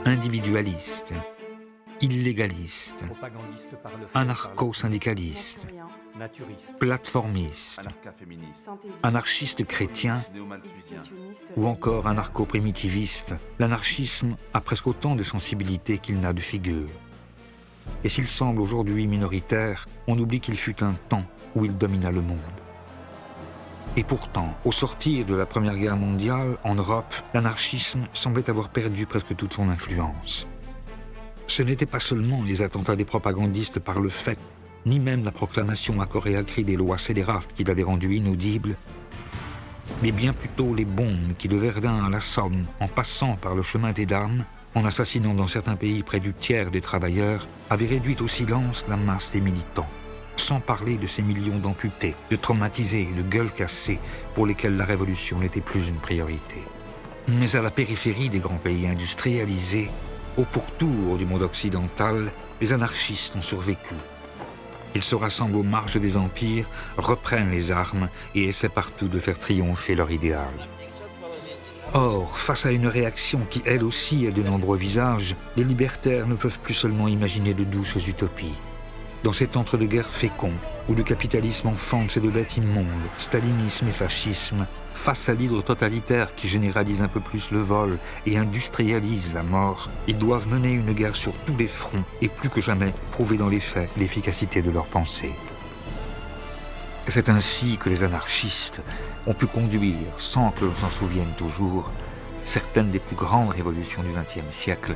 individualistes, illégalistes, anarcho-syndicalistes, plateformistes, anarchistes chrétiens ou encore anarcho-primitivistes, l'anarchisme a presque autant de sensibilité qu'il n'a de figure. Et s'il semble aujourd'hui minoritaire, on oublie qu'il fut un temps où il domina le monde. Et pourtant, au sortir de la Première Guerre mondiale, en Europe, l'anarchisme semblait avoir perdu presque toute son influence. Ce n'étaient pas seulement les attentats des propagandistes par le fait, ni même la proclamation à corps et à cri des lois scélérates qui l'avaient rendu inaudible, mais bien plutôt les bombes qui, de Verdun à la Somme, en passant par le chemin des Dames, en assassinant dans certains pays près du tiers des travailleurs, avaient réduit au silence la masse des militants. Sans parler de ces millions d'amputés, de traumatisés, de gueules cassées, pour lesquels la révolution n'était plus une priorité. Mais à la périphérie des grands pays industrialisés, au pourtour du monde occidental, les anarchistes ont survécu. Ils se rassemblent aux marges des empires, reprennent les armes et essaient partout de faire triompher leur idéal. Or, face à une réaction qui, elle aussi, a de nombreux visages, les libertaires ne peuvent plus seulement imaginer de douces utopies. Dans cet entre-deux-guerres fécond, où le capitalisme enfante ses deux bêtes immondes, stalinisme et fascisme, face à l'hydre totalitaire qui généralise un peu plus le vol et industrialise la mort, ils doivent mener une guerre sur tous les fronts et plus que jamais prouver dans les faits l'efficacité de leurs pensées. C'est ainsi que les anarchistes ont pu conduire, sans que l'on s'en souvienne toujours, certaines des plus grandes révolutions du XXe siècle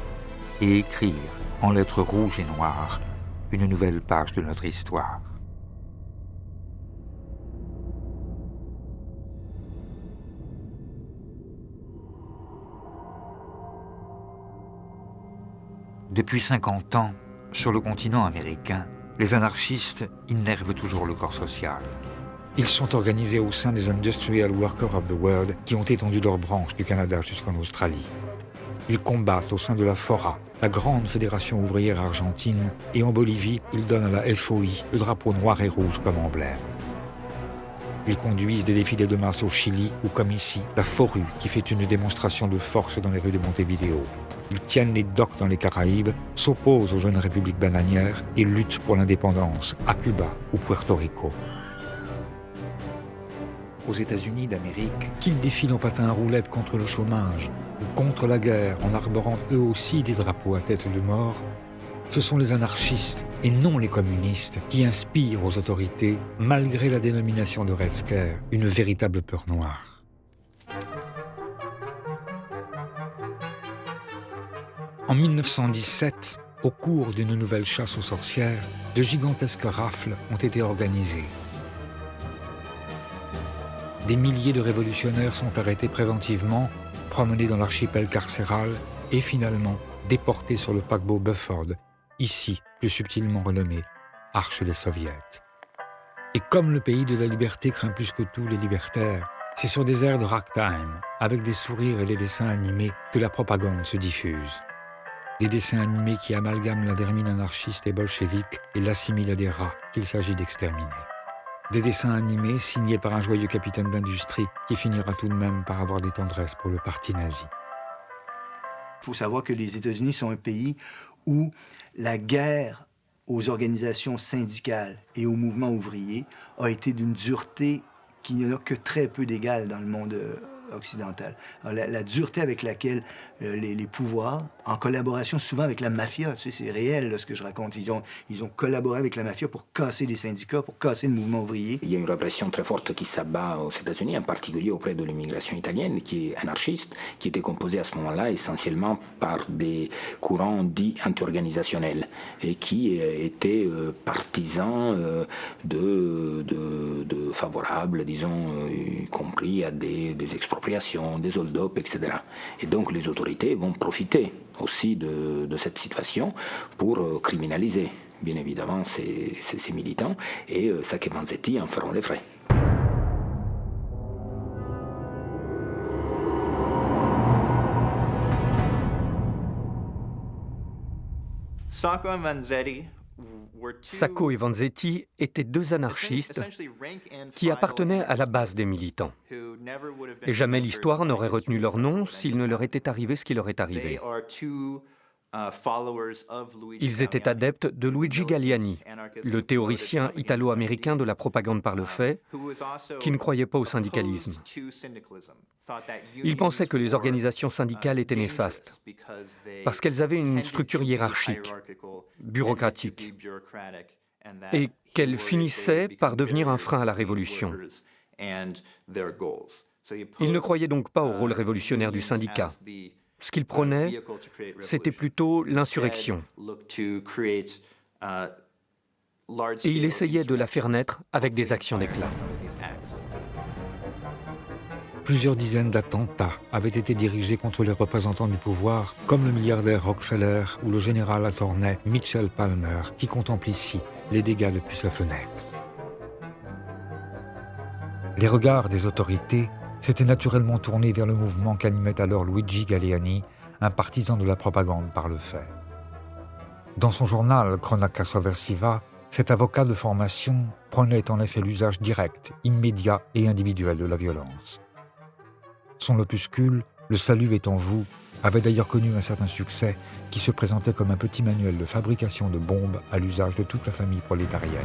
et écrire, en lettres rouges et noires, une nouvelle page de notre histoire. Depuis 50 ans, sur le continent américain, les anarchistes innervent toujours le corps social. Ils sont organisés au sein des Industrial Workers of the World qui ont étendu leurs branches du Canada jusqu'en Australie. Ils combattent au sein de la FORA, la grande fédération ouvrière argentine, et en Bolivie, ils donnent à la FOI le drapeau noir et rouge comme emblème. Ils conduisent des défilés de masse au Chili, ou comme ici, la FORU, qui fait une démonstration de force dans les rues de Montevideo. Ils tiennent les docks dans les Caraïbes, s'opposent aux jeunes républiques bananières et luttent pour l'indépendance à Cuba ou Puerto Rico. Aux États-Unis d'Amérique, qu'ils défilent en patins à roulettes contre le chômage ou contre la guerre en arborant eux aussi des drapeaux à tête de mort, ce sont les anarchistes et non les communistes qui inspirent aux autorités, malgré la dénomination de Red Scare, une véritable peur noire. En 1917, au cours d'une nouvelle chasse aux sorcières, de gigantesques rafles ont été organisées. Des milliers de révolutionnaires sont arrêtés préventivement, promenés dans l'archipel carcéral et finalement déportés sur le paquebot Bufford, ici plus subtilement renommé Arche des Soviets. Et comme le pays de la liberté craint plus que tout les libertaires, c'est sur des airs de ragtime, avec des sourires et des dessins animés, que la propagande se diffuse. Des dessins animés qui amalgament la vermine anarchiste et bolchevique et l'assimilent à des rats qu'il s'agit d'exterminer. Des dessins animés signés par un joyeux capitaine d'industrie qui finira tout de même par avoir des tendresses pour le parti nazi. Il faut savoir que les États-Unis sont un pays où la guerre aux organisations syndicales et aux mouvements ouvriers a été d'une dureté qui n'a que très peu d'égal dans le monde occidental. Alors, la dureté avec laquelle les pouvoirs, en collaboration souvent avec la mafia, tu sais, c'est réel là, ce que je raconte, ils ont collaboré avec la mafia pour casser les syndicats, pour casser le mouvement ouvrier. Il y a une répression très forte qui s'abat aux États-Unis, en particulier auprès de l'immigration italienne, qui est anarchiste, qui était composée à ce moment-là essentiellement par des courants dits anti-organisationnels et qui étaient partisans de favorables, disons, y compris à des expropriations, des hold-up, etc. Et donc les autorités vont profiter aussi de cette situation pour criminaliser, bien évidemment, ces militants, et Sacco et Vanzetti en feront les frais. Sacco et Vanzetti étaient deux anarchistes qui appartenaient à la base des militants. Et jamais l'histoire n'aurait retenu leur nom s'il ne leur était arrivé ce qui leur est arrivé. Ils étaient adeptes de Luigi Galliani, le théoricien italo-américain de la propagande par le fait, qui ne croyait pas au syndicalisme. Il pensait que les organisations syndicales étaient néfastes, parce qu'elles avaient une structure hiérarchique, bureaucratique, et qu'elles finissaient par devenir un frein à la révolution. Il ne croyait donc pas au rôle révolutionnaire du syndicat. Ce qu'il prônait, c'était plutôt l'insurrection. Et il essayait de la faire naître avec des actions d'éclat. Plusieurs dizaines d'attentats avaient été dirigés contre les représentants du pouvoir, comme le milliardaire Rockefeller ou le général à Tournai Mitchell Palmer, qui contemple ici les dégâts depuis sa fenêtre. Les regards des autorités s'étaient naturellement tournés vers le mouvement qu'animait alors Luigi Galliani, un partisan de la propagande par le fait. Dans son journal Cronaca Sovversiva, cet avocat de formation prenait en effet l'usage direct, immédiat et individuel de la violence. Son opuscule, Le salut est en vous, avait d'ailleurs connu un certain succès qui se présentait comme un petit manuel de fabrication de bombes à l'usage de toute la famille prolétarienne.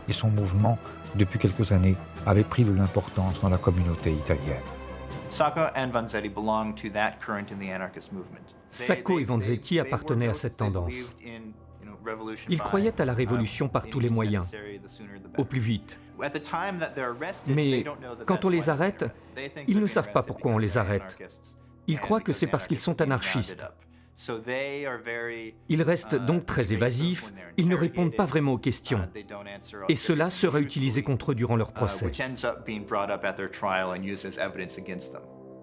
Et son mouvement, depuis quelques années, avait pris de l'importance dans la communauté italienne. Sacco et Vanzetti appartenaient à cette tendance. Ils croyaient à la révolution par tous les moyens, au plus vite. Mais quand on les arrête, ils ne savent pas pourquoi on les arrête. Ils croient que c'est parce qu'ils sont anarchistes. Ils restent donc très évasifs, ils ne répondent pas vraiment aux questions. Et cela sera utilisé contre eux durant leur procès.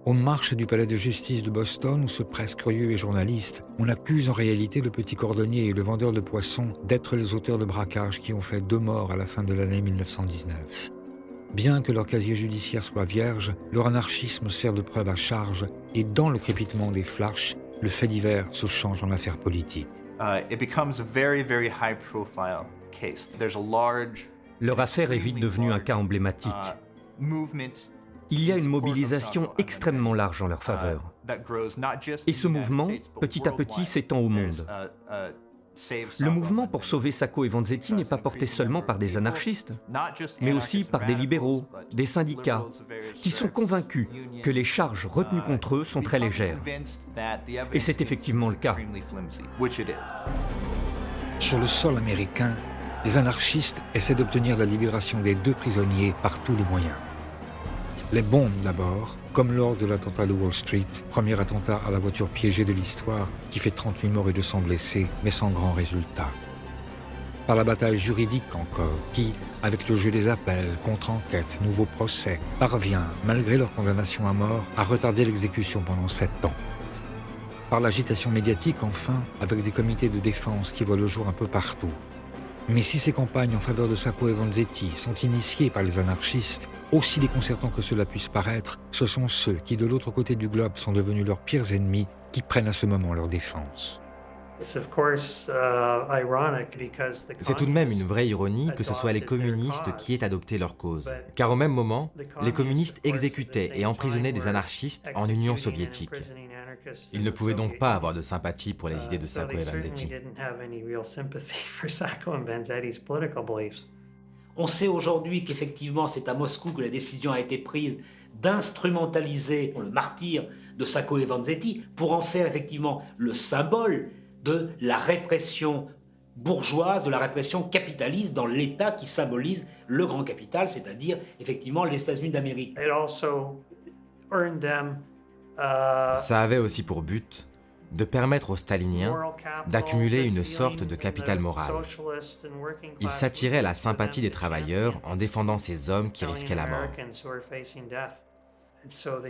Aux marches du palais de justice de Boston, où se pressent curieux et journalistes, on accuse en réalité le petit cordonnier et le vendeur de poissons d'être les auteurs de braquages qui ont fait 2 morts à la fin de l'année 1919. Bien que leur casier judiciaire soit vierge, leur anarchisme sert de preuve à charge et dans le crépitement des flashs, le fait divers se change en affaire politique. Leur affaire est vite devenue un cas emblématique. Il y a une mobilisation extrêmement large en leur faveur. Et ce mouvement, petit à petit, s'étend au monde. Le mouvement pour sauver Sacco et Vanzetti n'est pas porté seulement par des anarchistes, mais aussi par des libéraux, des syndicats, qui sont convaincus que les charges retenues contre eux sont très légères. Et c'est effectivement le cas. Sur le sol américain, les anarchistes essaient d'obtenir la libération des 2 prisonniers par tous les moyens. Les bombes d'abord, comme lors de l'attentat de Wall Street, premier attentat à la voiture piégée de l'histoire qui fait 38 morts et 200 blessés, mais sans grand résultat. Par la bataille juridique encore, qui, avec le jeu des appels, contre-enquêtes, nouveaux procès, parvient, malgré leur condamnation à mort, à retarder l'exécution pendant 7 ans. Par l'agitation médiatique enfin, avec des comités de défense qui voient le jour un peu partout. Mais si ces campagnes en faveur de Sacco et Vanzetti sont initiées par les anarchistes, aussi déconcertant que cela puisse paraître, ce sont ceux qui, de l'autre côté du globe, sont devenus leurs pires ennemis, qui prennent à ce moment leur défense. C'est tout de même une vraie ironie que ce soit les communistes qui aient adopté leur cause. Car au même moment, les communistes exécutaient et emprisonnaient des anarchistes en Union soviétique. Ils ne pouvaient donc pas avoir de sympathie pour les idées de Sacco et Vanzetti. On sait aujourd'hui qu'effectivement c'est à Moscou que la décision a été prise d'instrumentaliser le martyre de Sacco et Vanzetti pour en faire effectivement le symbole de la répression bourgeoise, de la répression capitaliste dans l'État qui symbolise le grand capital, c'est-à-dire effectivement les États-Unis d'Amérique. Ça avait aussi pour but de permettre aux staliniens d'accumuler une sorte de capital moral. Ils s'attiraient la sympathie des travailleurs en défendant ces hommes qui risquaient la mort.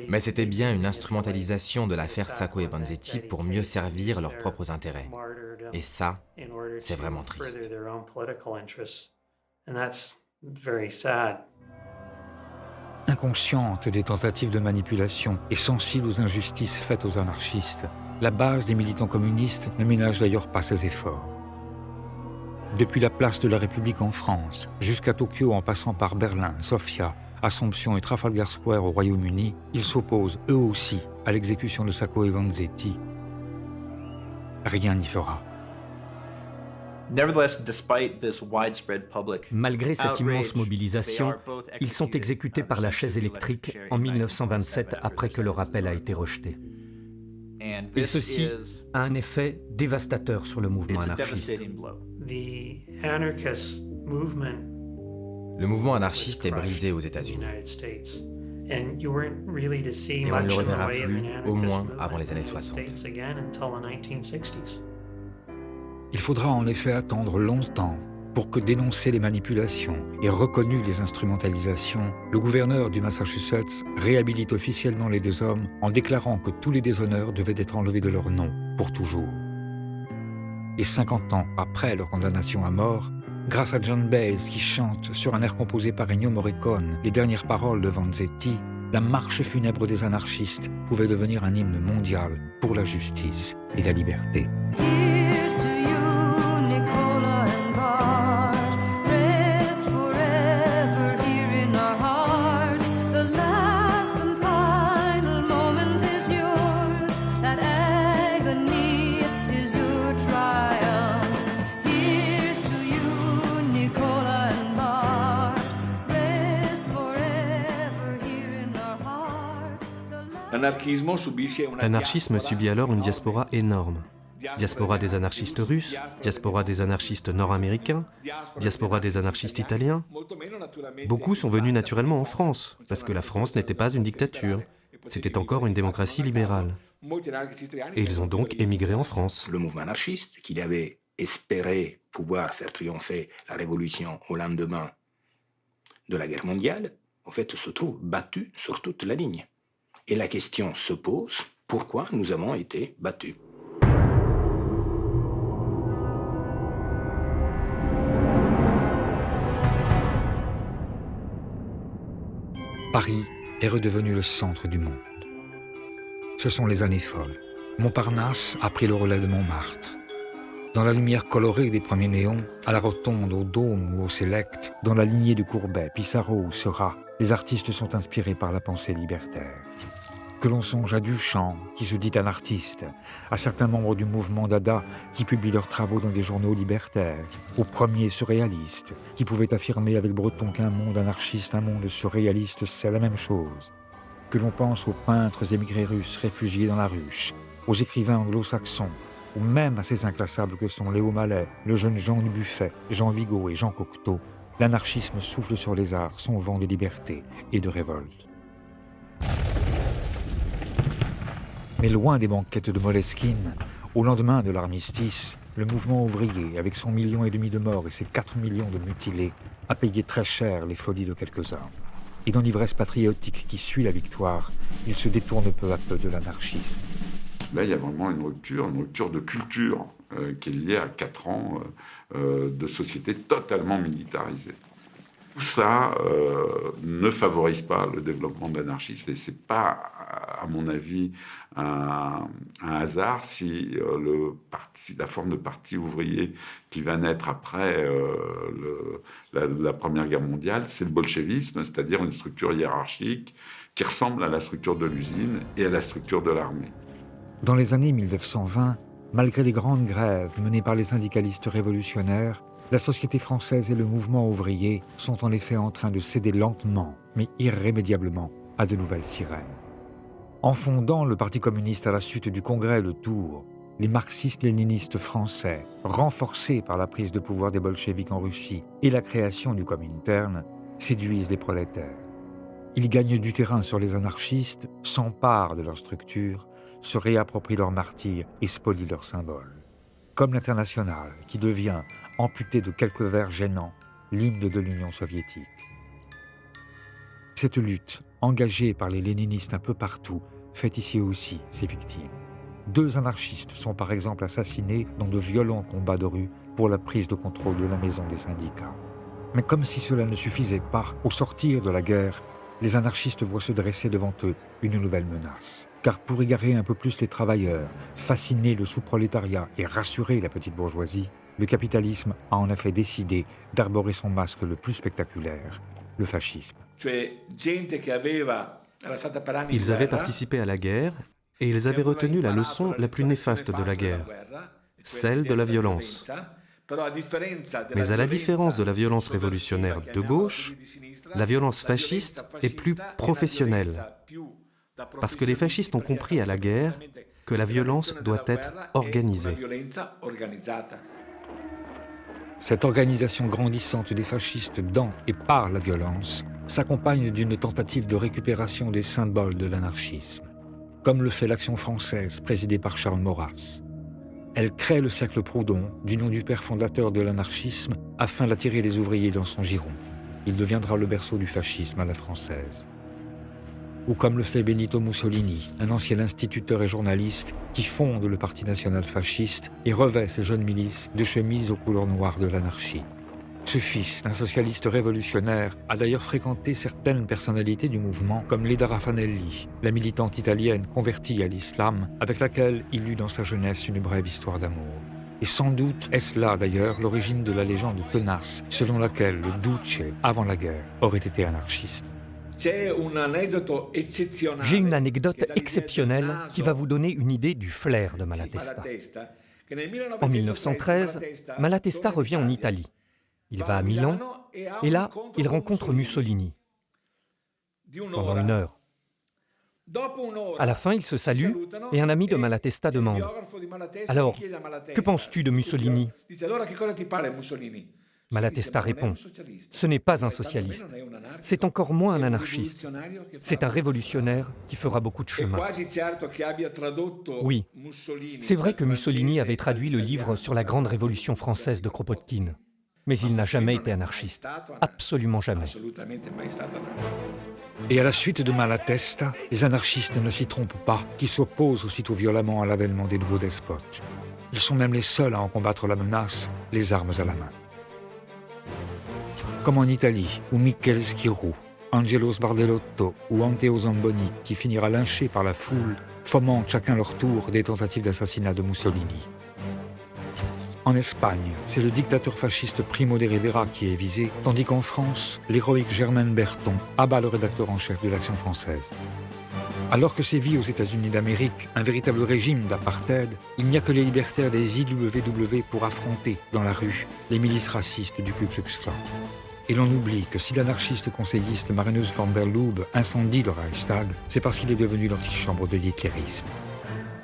Mais c'était bien une instrumentalisation de l'affaire Sacco et Vanzetti pour mieux servir leurs propres intérêts. Et ça, c'est vraiment triste. Inconsciente des tentatives de manipulation et sensible aux injustices faites aux anarchistes, la base des militants communistes ne ménage d'ailleurs pas ses efforts. Depuis la place de la République en France, jusqu'à Tokyo en passant par Berlin, Sofia, Assomption et Trafalgar Square au Royaume-Uni, ils s'opposent eux aussi à l'exécution de Sacco et Vanzetti. rien n'y fera. Malgré cette immense mobilisation, ils sont exécutés par la chaise électrique en 1927 après que leur appel a été rejeté. Et ceci a un effet dévastateur sur le mouvement anarchiste. Le mouvement anarchiste est brisé aux États-Unis. Et on ne le reverra plus, au moins avant les années 60. Il faudra en effet attendre longtemps pour que, dénoncées les manipulations et reconnues les instrumentalisations, le gouverneur du Massachusetts réhabilite officiellement les deux hommes en déclarant que tous les déshonneurs devaient être enlevés de leur nom pour toujours. Et 50 ans après leur condamnation à mort, grâce à John Baez qui chante sur un air composé par Ennio Morricone les dernières paroles de Vanzetti, la marche funèbre des anarchistes pouvait devenir un hymne mondial pour la justice et la liberté. L'anarchisme subit alors une diaspora énorme. Diaspora des anarchistes russes, diaspora des anarchistes nord-américains, diaspora des anarchistes italiens. Beaucoup sont venus naturellement en France, parce que la France n'était pas une dictature, c'était encore une démocratie libérale. Et ils ont donc émigré en France. Le mouvement anarchiste, qu'il avait espéré pouvoir faire triompher la révolution au lendemain de la guerre mondiale, en fait, se trouve battu sur toute la ligne. Et la question se pose, pourquoi nous avons été battus? Paris est redevenu le centre du monde. Ce sont les années folles. Montparnasse a pris le relais de Montmartre. Dans la lumière colorée des premiers néons, à la Rotonde, au Dôme ou au Select, dans la lignée de Courbet, Pissarro ou Seurat, les artistes sont inspirés par la pensée libertaire. Que l'on songe à Duchamp, qui se dit un artiste, à certains membres du mouvement Dada qui publient leurs travaux dans des journaux libertaires, aux premiers surréalistes qui pouvaient affirmer avec Breton qu'un monde anarchiste, un monde surréaliste, c'est la même chose. Que l'on pense aux peintres émigrés russes réfugiés dans la ruche, aux écrivains anglo-saxons, ou même à ces inclassables que sont Léo Mallet, le jeune Jean Dubuffet, Jean Vigo et Jean Cocteau, l'anarchisme souffle sur les arts son vent de liberté et de révolte. Mais loin des banquettes de Moleskine, au lendemain de l'armistice, le mouvement ouvrier, avec son 1,5 million de morts et ses 4 millions de mutilés, a payé très cher les folies de quelques-uns. Et dans l'ivresse patriotique qui suit la victoire, il se détourne peu à peu de l'anarchisme. Là, il y a vraiment une rupture de culture qui est liée à 4 ans de société totalement militarisée. Tout ça ne favorise pas le développement de l'anarchisme et c'est pas, à mon avis, un hasard si la forme de parti ouvrier qui va naître après la Première Guerre mondiale, c'est le bolchevisme, c'est-à-dire une structure hiérarchique qui ressemble à la structure de l'usine et à la structure de l'armée. Dans les années 1920, malgré les grandes grèves menées par les syndicalistes révolutionnaires, la société française et le mouvement ouvrier sont en effet en train de céder lentement, mais irrémédiablement, à de nouvelles sirènes. En fondant le Parti communiste à la suite du congrès de Tours, les marxistes-léninistes français, renforcés par la prise de pouvoir des bolcheviks en Russie et la création du Comintern, séduisent les prolétaires. Ils gagnent du terrain sur les anarchistes, s'emparent de leur structure, se réapproprient leurs martyrs et spolient leurs symboles. Comme l'Internationale, qui devient, amputé de quelques vers gênants, l'hymne de l'Union soviétique. Cette lutte, engagée par les léninistes un peu partout, fait ici aussi ses victimes. 2 anarchistes sont par exemple assassinés dans de violents combats de rue pour la prise de contrôle de la maison des syndicats. Mais comme si cela ne suffisait pas, au sortir de la guerre, les anarchistes voient se dresser devant eux une nouvelle menace. Car pour égarer un peu plus les travailleurs, fasciner le sous-prolétariat et rassurer la petite bourgeoisie, le capitalisme a en effet décidé d'arborer son masque le plus spectaculaire, le fascisme. Ils avaient participé à la guerre et ils avaient retenu la leçon la plus néfaste de la guerre. celle de la violence. Mais à la différence de la violence révolutionnaire de gauche, la violence fasciste est plus professionnelle. Parce que les fascistes ont compris à la guerre que la violence doit être organisée. Cette organisation grandissante des fascistes dans et par la violence s'accompagne d'une tentative de récupération des symboles de l'anarchisme, comme le fait l'Action française présidée par Charles Maurras. Elle crée le cercle Proudhon, du nom du père fondateur de l'anarchisme, afin d'attirer les ouvriers dans son giron. Il deviendra le berceau du fascisme à la française. Ou comme le fait Benito Mussolini, un ancien instituteur et journaliste qui fonde le Parti national fasciste et revêt ses jeunes milices de chemises aux couleurs noires de l'anarchie. Ce fils d'un socialiste révolutionnaire a d'ailleurs fréquenté certaines personnalités du mouvement, comme Leda Raffanelli, la militante italienne convertie à l'islam, avec laquelle il eut dans sa jeunesse une brève histoire d'amour. Et sans doute est-ce là d'ailleurs l'origine de la légende tenace, selon laquelle le Duce, avant la guerre, aurait été anarchiste. J'ai une anecdote exceptionnelle qui va vous donner une idée du flair de Malatesta. En 1913, Malatesta revient en Italie. Il va à Milan, et là, il rencontre Mussolini. Pendant 1 heure. À la fin, ils se saluent, et un ami de Malatesta demande « Alors, que penses-tu de Mussolini ?» Malatesta répond « Ce n'est pas un socialiste, c'est encore moins un anarchiste, c'est un révolutionnaire qui fera beaucoup de chemin. » Oui, c'est vrai que Mussolini avait traduit le livre sur la grande révolution française de Kropotkin. Mais il n'a jamais été anarchiste, absolument jamais. Et à la suite de Malatesta, les anarchistes ne s'y trompent pas, qui s'opposent aussitôt violemment à l'avènement des nouveaux despotes. Ils sont même les seuls à en combattre la menace, les armes à la main. Comme en Italie, où Michele Schirru, Angelo Sbardellotto ou Anteo Zamboni, qui finira lynché par la foule, fomentent chacun leur tour des tentatives d'assassinat de Mussolini. En Espagne, c'est le dictateur fasciste Primo de Rivera qui est visé, tandis qu'en France, l'héroïque Germaine Berton abat le rédacteur en chef de l'Action française. Alors que sévit aux États-Unis d'Amérique un véritable régime d'apartheid, il n'y a que les libertaires des IWW pour affronter, dans la rue, les milices racistes du Ku Klux Klan. Et l'on oublie que si l'anarchiste conseilliste Marinus van der Lubbe incendie le Reichstag, c'est parce qu'il est devenu l'antichambre de l'hitlérisme.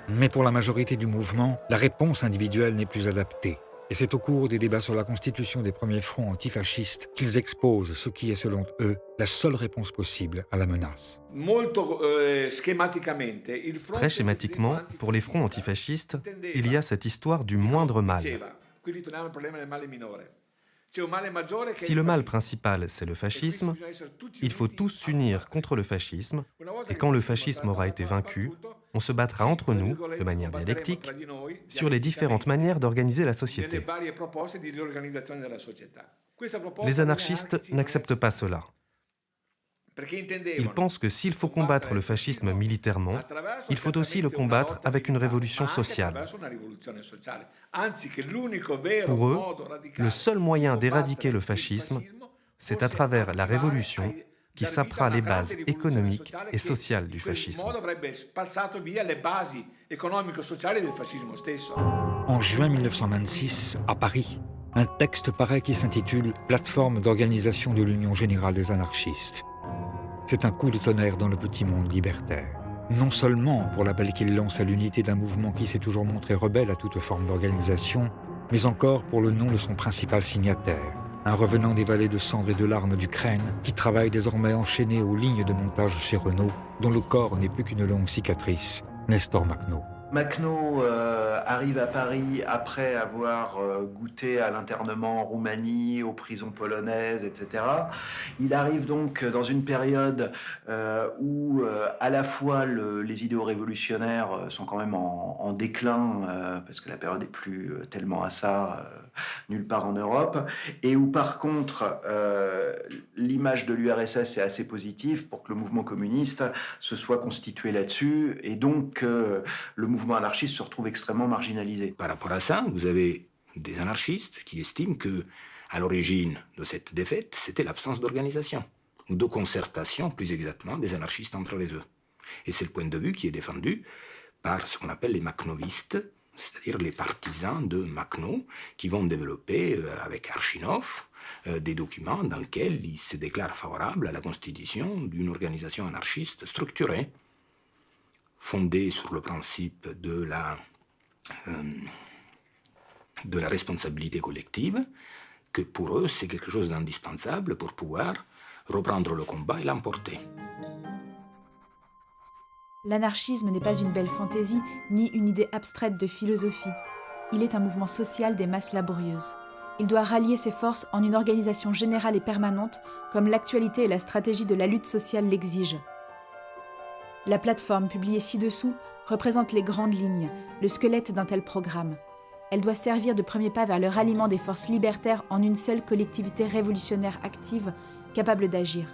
Mais pour la majorité du mouvement, la réponse individuelle n'est plus adaptée. Et c'est au cours des débats sur la constitution des premiers fronts antifascistes qu'ils exposent ce qui est, selon eux, la seule réponse possible à la menace. Très schématiquement, pour les fronts antifascistes, il y a cette histoire du moindre mal. Si le mal principal, c'est le fascisme, il faut tous s'unir contre le fascisme, et quand le fascisme aura été vaincu, on se battra entre nous, de manière dialectique, sur les différentes manières d'organiser la société. Les anarchistes n'acceptent pas cela. Ils pensent que s'il faut combattre le fascisme militairement, il faut aussi le combattre avec une révolution sociale. Pour eux, le seul moyen d'éradiquer le fascisme, c'est à travers la révolution qui sapera les bases économiques et sociales du fascisme. En juin 1926, à Paris, un texte paraît qui s'intitule « Plateforme d'organisation de l'Union générale des anarchistes ». C'est un coup de tonnerre dans le petit monde libertaire. Non seulement pour l'appel qu'il lance à l'unité d'un mouvement qui s'est toujours montré rebelle à toute forme d'organisation, mais encore pour le nom de son principal signataire, un revenant des vallées de cendres et de larmes d'Ukraine qui travaille désormais enchaîné aux lignes de montage chez Renault, dont le corps n'est plus qu'une longue cicatrice, Nestor Makhno. Makhno arrive à Paris après avoir goûté à l'internement en Roumanie, aux prisons polonaises, etc. Il arrive donc dans une période où à la fois les idéaux révolutionnaires sont quand même en déclin, parce que la période n'est plus tellement à ça nulle part en Europe, et où par contre l'image de l'URSS est assez positive pour que le mouvement communiste se soit constitué là-dessus, et donc le mouvement anarchiste se retrouve extrêmement marginalisé. Par rapport à ça, vous avez des anarchistes qui estiment que, à l'origine de cette défaite, c'était l'absence d'organisation, ou de concertation, plus exactement, des anarchistes entre les eux. Et c'est le point de vue qui est défendu par ce qu'on appelle les makhnovistes, c'est-à-dire les partisans de Makhno, qui vont développer avec Archinov des documents dans lesquels ils se déclarent favorables à la constitution d'une organisation anarchiste structurée, fondée sur le principe de la responsabilité collective, que pour eux c'est quelque chose d'indispensable pour pouvoir reprendre le combat et l'emporter. L'anarchisme n'est pas une belle fantaisie, ni une idée abstraite de philosophie. Il est un mouvement social des masses laborieuses. Il doit rallier ses forces en une organisation générale et permanente, comme l'actualité et la stratégie de la lutte sociale l'exigent. La plateforme publiée ci-dessous représente les grandes lignes, le squelette d'un tel programme. Elle doit servir de premier pas vers le ralliement des forces libertaires en une seule collectivité révolutionnaire active, capable d'agir.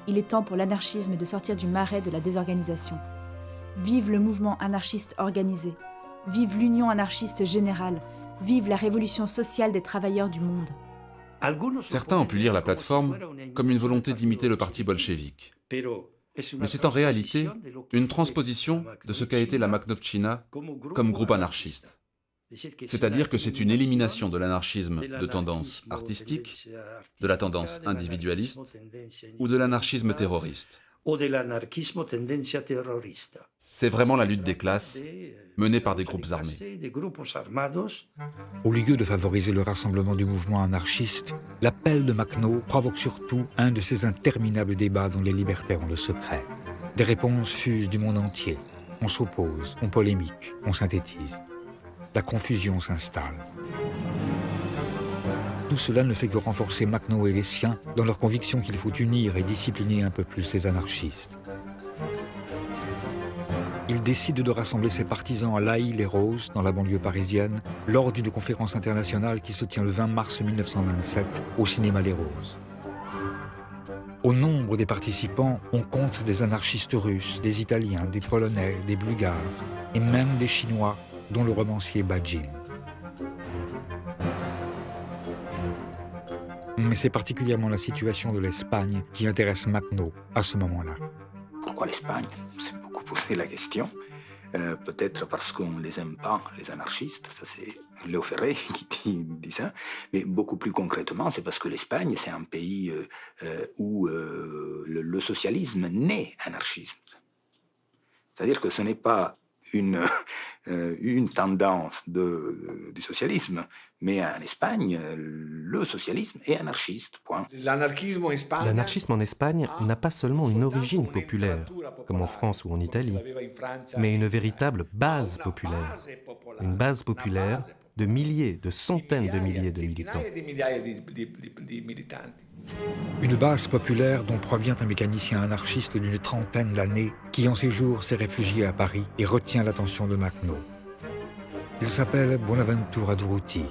Il est temps pour l'anarchisme de sortir du marais de la désorganisation. Vive le mouvement anarchiste organisé. Vive l'union anarchiste générale. Vive la révolution sociale des travailleurs du monde. Certains ont pu lire la plateforme comme une volonté d'imiter le parti bolchevique. Mais c'est en réalité une transposition de ce qu'a été la Makhnovtchina comme groupe anarchiste. C'est-à-dire que c'est une élimination de l'anarchisme de tendance artistique, de la tendance individualiste ou de l'anarchisme terroriste. C'est vraiment la lutte des classes menée par des groupes armés. Au lieu de favoriser le rassemblement du mouvement anarchiste, l'appel de Makhno provoque surtout un de ces interminables débats dont les libertaires ont le secret. Des réponses fusent du monde entier. On s'oppose, on polémique, on synthétise. La confusion s'installe. Tout cela ne fait que renforcer Makhno et les siens dans leur conviction qu'il faut unir et discipliner un peu plus les anarchistes. Il décide de rassembler ses partisans à La Haye-les-Roses, dans la banlieue parisienne, lors d'une conférence internationale qui se tient le 20 mars 1927 au cinéma Les Roses. Au nombre des participants, on compte des anarchistes russes, des Italiens, des Polonais, des Bulgares et même des Chinois, dont le romancier Bajin. Mais c'est particulièrement la situation de l'Espagne qui intéresse Makhno à ce moment-là. Pourquoi l'Espagne? C'est beaucoup posé la question. Peut-être parce qu'on ne les aime pas, les anarchistes, ça c'est Léo Ferré qui dit ça, mais beaucoup plus concrètement, c'est parce que l'Espagne, c'est un pays où le socialisme naît anarchisme. C'est-à-dire que ce n'est pas une tendance du socialisme, mais en Espagne, le socialisme est anarchiste, point. L'anarchisme en Espagne n'a pas seulement une origine populaire, comme en France ou en Italie, mais une véritable base populaire. Une base populaire de milliers, de centaines de milliers de militants. Une base populaire dont provient un mécanicien anarchiste d'une trentaine d'années qui en séjour s'est réfugié à Paris et retient l'attention de Makhno. Il s'appelle Bonaventura Durruti.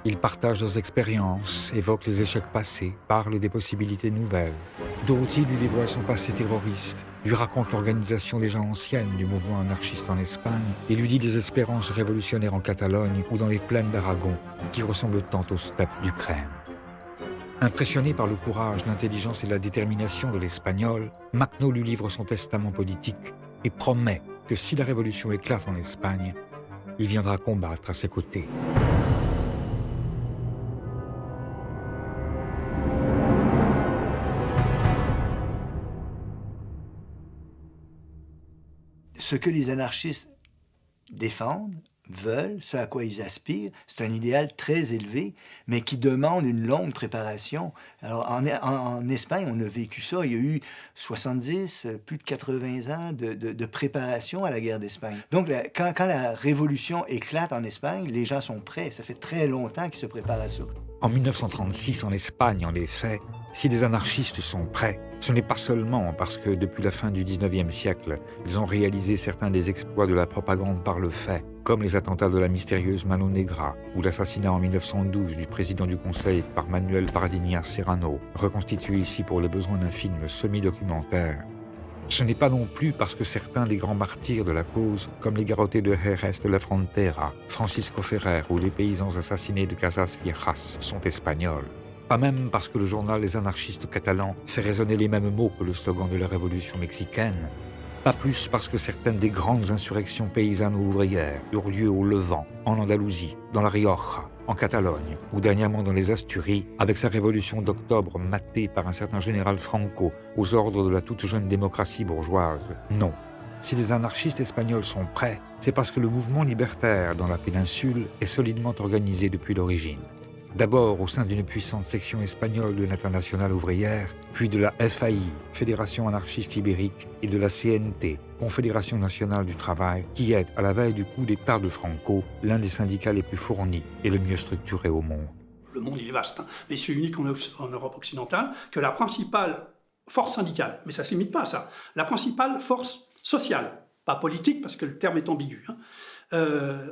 Il partage leurs expériences, évoque les échecs passés, parle des possibilités nouvelles. Durruti lui dévoile son passé terroriste, lui raconte l'organisation déjà ancienne du mouvement anarchiste en Espagne et lui dit des espérances révolutionnaires en Catalogne ou dans les plaines d'Aragon qui ressemblent tant aux steppes d'Ukraine. Impressionné par le courage, l'intelligence et la détermination de l'Espagnol, Makhno lui livre son testament politique et promet que si la révolution éclate en Espagne, il viendra combattre à ses côtés. Ce que les anarchistes défendent, veulent, ce à quoi ils aspirent, c'est un idéal très élevé, mais qui demande une longue préparation. Alors, en Espagne, on a vécu ça. Il y a eu 70, plus de 80 ans de préparation à la guerre d'Espagne. Donc, quand la révolution éclate en Espagne, les gens sont prêts. Ça fait très longtemps qu'ils se préparent à ça. En 1936, en Espagne, en effet, si les anarchistes sont prêts, ce n'est pas seulement parce que depuis la fin du XIXe siècle, ils ont réalisé certains des exploits de la propagande par le fait, comme les attentats de la mystérieuse Mano Negra ou l'assassinat en 1912 du président du Conseil par Manuel Pardiñas Serrano, reconstitué ici pour les besoins d'un film semi-documentaire. Ce n'est pas non plus parce que certains des grands martyrs de la cause, comme les garrotés de Jerez de la Frontera, Francisco Ferrer ou les paysans assassinés de Casas Viejas, sont espagnols. Pas même parce que le journal Les Anarchistes catalans fait résonner les mêmes mots que le slogan de la révolution mexicaine, Pas plus parce que certaines des grandes insurrections paysannes ou ouvrières eurent lieu au Levant, en Andalousie, dans la Rioja, en Catalogne, ou dernièrement dans les Asturies, avec sa révolution d'octobre matée par un certain général Franco aux ordres de la toute jeune démocratie bourgeoise. Non. Si les anarchistes espagnols sont prêts, c'est parce que le mouvement libertaire dans la péninsule est solidement organisé depuis l'origine. D'abord au sein d'une puissante section espagnole de l'Internationale ouvrière, puis de la FAI, Fédération anarchiste ibérique, et de la CNT, Confédération nationale du travail, qui est, à la veille du coup d'État de Franco, l'un des syndicats les plus fournis et le mieux structuré au monde. Le monde, il est vaste, hein, mais c'est unique en Europe occidentale que la principale force syndicale, mais ça ne se limite pas à ça, la principale force sociale, pas politique parce que le terme est ambigu,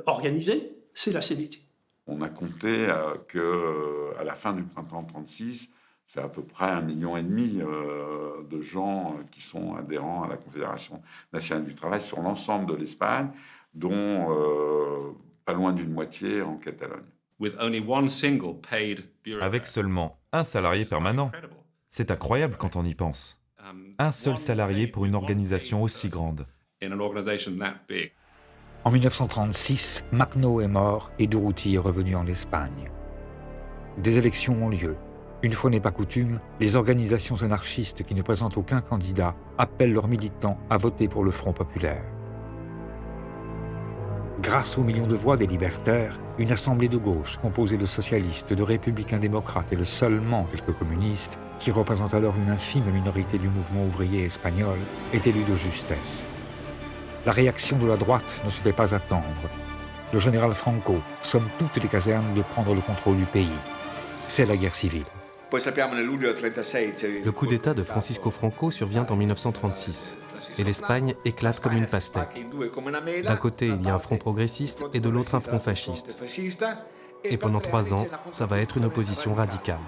organisée, c'est la CNT. On a compté qu'à la fin du printemps 1936, c'est à peu près 1,5 million de gens qui sont adhérents à la Confédération nationale du travail sur l'ensemble de l'Espagne, dont pas loin d'une moitié en Catalogne. Avec seulement un salarié permanent. C'est incroyable quand on y pense. Un seul salarié pour une organisation aussi grande. En 1936, Makhno est mort et Durruti est revenu en Espagne. Des élections ont lieu. Une fois n'est pas coutume, les organisations anarchistes qui ne présentent aucun candidat appellent leurs militants à voter pour le Front populaire. Grâce aux millions de voix des libertaires, une assemblée de gauche composée de socialistes, de républicains démocrates et de seulement quelques communistes, qui représentent alors une infime minorité du mouvement ouvrier espagnol, est élue de justesse. La réaction de la droite ne se fait pas attendre. Le général Franco somme toutes les casernes de prendre le contrôle du pays. C'est la guerre civile. Le coup d'État de Francisco Franco survient en 1936 et l'Espagne éclate comme une pastèque. D'un côté, il y a un front progressiste et de l'autre un front fasciste. Et pendant 3 ans, ça va être une opposition radicale.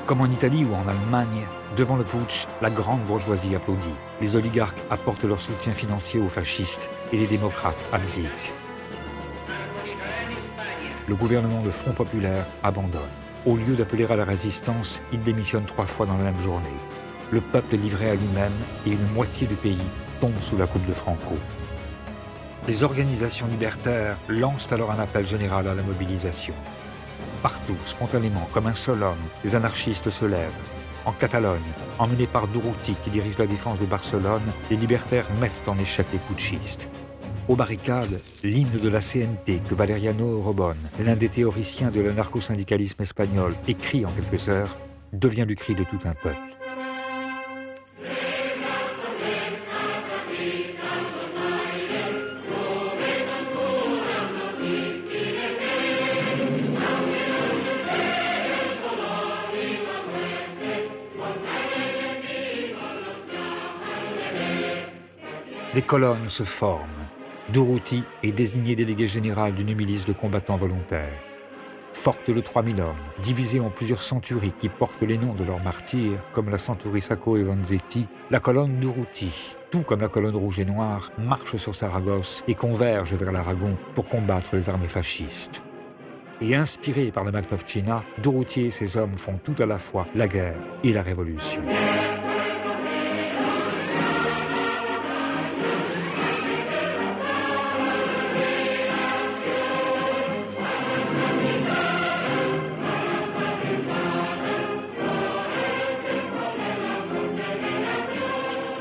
Comme en Italie ou en Allemagne, devant le putsch, la grande bourgeoisie applaudit. Les oligarques apportent leur soutien financier aux fascistes et les démocrates abdiquent. Le gouvernement de Front populaire abandonne. Au lieu d'appeler à la résistance, il démissionne 3 fois dans la même journée. Le peuple est livré à lui-même et une moitié du pays tombe sous la coupe de Franco. Les organisations libertaires lancent alors un appel général à la mobilisation. Partout, spontanément, comme un seul homme, les anarchistes se lèvent. En Catalogne, emmenés par Durruti qui dirige la défense de Barcelone, les libertaires mettent en échec les putschistes. Aux barricades, l'hymne de la CNT que Valeriano Robon, l'un des théoriciens de l'anarcho-syndicalisme espagnol, écrit en quelques heures, devient le cri de tout un peuple. Des colonnes se forment. Durruti est désigné délégué général d'une milice de combattants volontaires. Forte de 3000 hommes, divisée en plusieurs centuries qui portent les noms de leurs martyrs, comme la centurie Sacco e Vanzetti, la colonne Durruti, tout comme la colonne rouge et noire, marche sur Saragosse et converge vers l'Aragon pour combattre les armées fascistes. Et inspiré par la Magnofcina, Durruti et ses hommes font tout à la fois la guerre et la révolution.